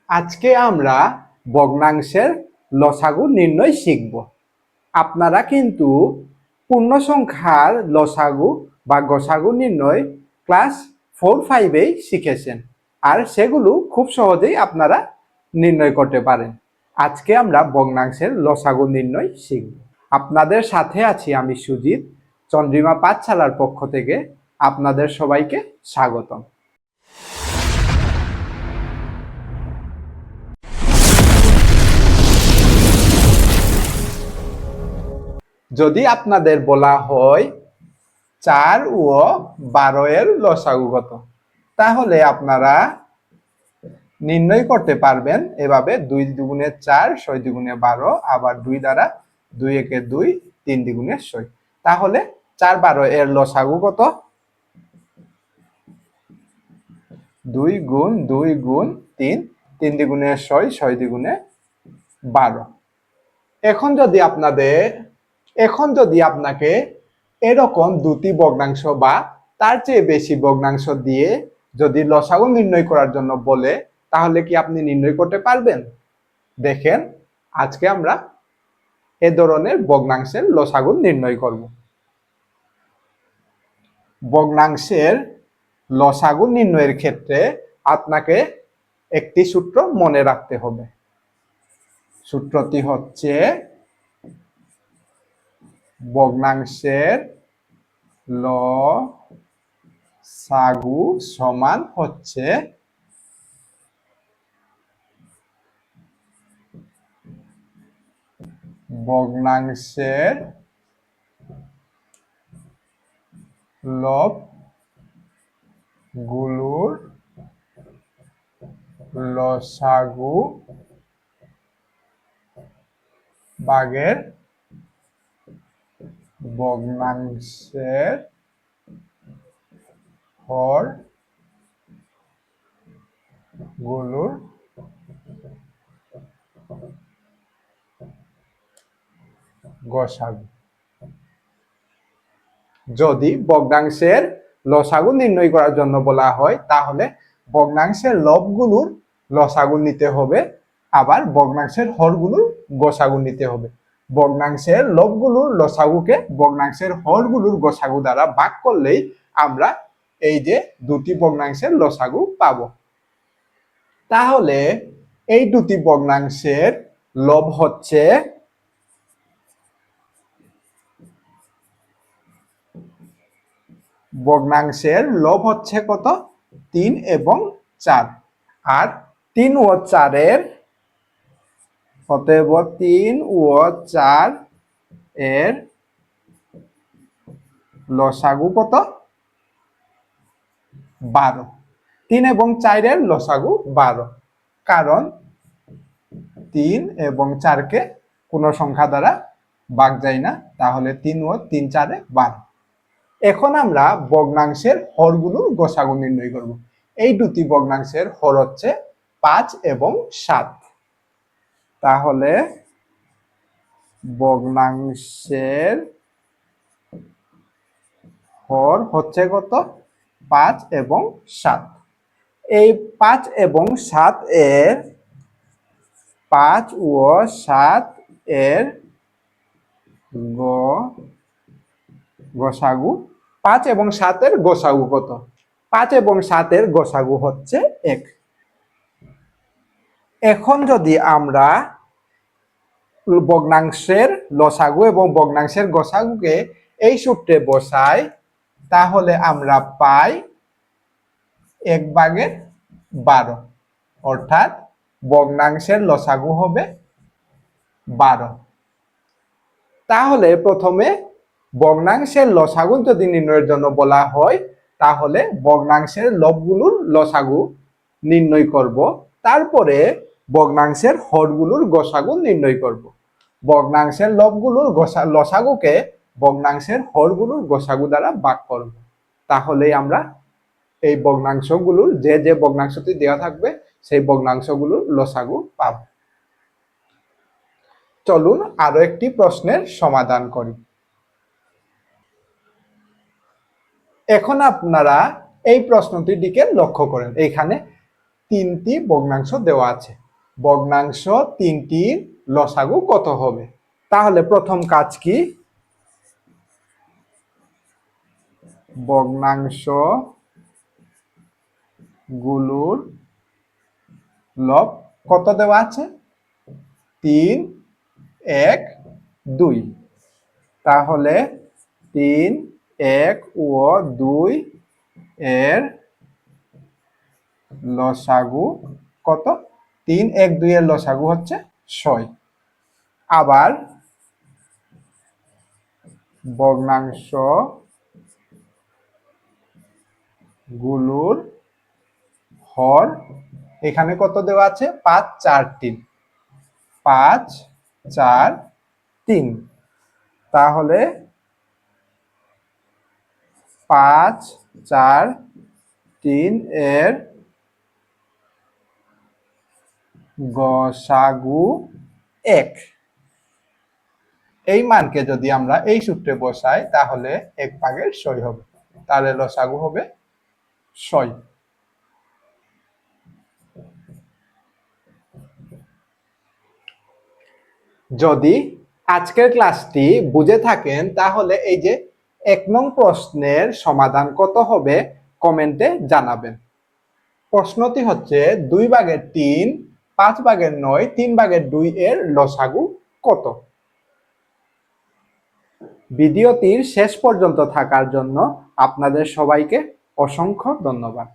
আজকে আমরা ভগ্নাংশের লসাগু নির্ণয় শিখব। আপনারা কিন্তু পূর্ণ সংখ্যার লসাগু বা গসাগু নির্ণয় ক্লাস 4-5-এই শিখেছেন, আর সেগুলো খুব সহজেই আপনারা নির্ণয় করতে পারেন। আজকে আমরা ভগ্নাংশের লসাগু নির্ণয় শিখব। আপনাদের সাথে আছি আমি সুজিত, চন্দ্রিমা পাঠশালার পক্ষ থেকে আপনাদের সবাইকে স্বাগতম। যদি আপনাদের বলা হয় 4 ও 12 এর লসাগু কত, তাহলে আপনারা নির্ণয় করতে পারবেন এভাবে 2 দুগুণে 4, 6 দুগুণে 12, আবার 2 দ্বারা 2 একে 2, 3 দুগুণে 6। তাহলে 4, 12 এর লসাগু কত? 2 গুণ 2 গুণ 3, 3 দুগুণে 6, 6 দুগুণে 12। এখন যদি আপনাকে এরকম দুটি ভগ্নাংশ বা তার চেয়ে বেশি ভগ্নাংশ দিয়ে যদি লসাগু নির্ণয় করার জন্য বলে, তাহলে কি আপনি নির্ণয় করতে পারবেন? দেখেন, আজকে আমরা এ ধরনের ভগ্নাংশের লসাগু নির্ণয় করব। ভগ্নাংশের লসাগু নির্ণয়ের ক্ষেত্রে আপনাকে একটি সূত্র মনে রাখতে হবে। সূত্রটি হচ্ছে ভগ্নাংশের লসাগু সমান হচ্ছে ভগ্নাংশের লবগুলোর লসাগু ভাগের ভগ্নাংশের হরগুলোর গসাগু। যদি ভগ্নাংশের লসাগু নির্ণয় করার জন্য বলা হয়, তাহলে ভগ্নাংশের লবগুলোর লসাগু নিতে হবে, আবার ভগ্নাংশের হরগুলোর গসাগু নিতে হবে। ভগ্নাংশের লবগুলোর লসাগুকে ভগ্নাংশের হরগুলোর গসাগু দ্বারা ভাগ করলেই আমরা এই যে দুটি ভগ্নাংশের লসাগু পাব। তাহলে এই দুটি ভগ্নাংশের লব হচ্ছে কত? 3 এবং 4। আর 3 ও 4 এর অতএব 3 ও 4 এর লসাগু কত? 12। 3 এবং 4 এর লসাগু 12, কারণ 3 এবং 4 কে কোনো সংখ্যা দ্বারা ভাগ যায় না, তাহলে 3 ও 3, 4 এ 12। এখন আমরা ভগ্নাংশের হরগুলোর গসাগু নির্ণয় করব। এই দুটি ভগ্নাংশের হর হচ্ছে 5 এবং 7। তাহলে ভগ্নাংশের হর হচ্ছে কত? 5 এবং 7। এই 5 এবং 7 এর 5 ও 7 এর গসাগু, 5 এবং 7 এর গসাগু কত? 5 এবং 7 এর গসাগু হচ্ছে 1। এখন যদি আমরা ভগ্নাংশের লসাগু এবং ভগ্নাংশের গসাগুকে এই সূত্রে বসাই, তাহলে আমরা পাই 1/12, অর্থাৎ ভগ্নাংশের লসাগু হবে 12। তাহলে প্রথমে ভগ্নাংশের লসাগু যদি নির্ণয়ের জন্য বলা হয়, তাহলে ভগ্নাংশের লবগুলোর লসাগু নির্ণয় করব, তারপরে ভগ্নাংশের হরগুলোর গসাগু নির্ণয় করব। ভগ্নাংশের লবগুলোর লসাগুকে ভগ্নাংশের হরগুলোর গসাগু দ্বারা ভাগ করব। তাহলেই আমরা এই ভগ্নাংশগুলোর যে ভগ্নাংশটি দেওয়া থাকবে সেই ভগ্নাংশগুলোর লসাগু পাব। চলুন আরো একটি প্রশ্নের সমাধান করি। এখন আপনারা এই প্রশ্নটির দিকে লক্ষ্য করেন। এখানে তিনটি ভগ্নাংশ দেওয়া আছে। ভগ্নাংশ তিনটির লসাগু কত হবে? তাহলে প্রথম কাজ কি? ভগ্নাংশ গুলোর লব কত দেওয়া আছে? 3, 1, 2। তাহলে 3, 1 ও 2 এর লসাগু কত? 3, 1, 2 এর লসাগু হচ্ছে 6। আবার ভগ্নাংশ গুলোর হর এখানে কত দেওয়া আছে? 5, 4, 3। 5, 4, 3। তাহলে 5, 4, 3 এর গসাগু 1। এই মানকে যদি আমরা এই সূত্রে বসাই তাহলে 1/6 হবে। তাহলে লসাগু হবে 6। যদি আজকের ক্লাসটি বুঝে থাকেন তাহলে এই যে 1 নং প্রশ্নের সমাধান কত হবে কমেন্টে জানাবেন। প্রশ্নটি হচ্ছে 2/3, 5/9, 3/2 এর লসাগু কত? ভিডিওটির শেষ পর্যন্ত থাকার জন্য আপনাদের সবাইকে অসংখ্য ধন্যবাদ।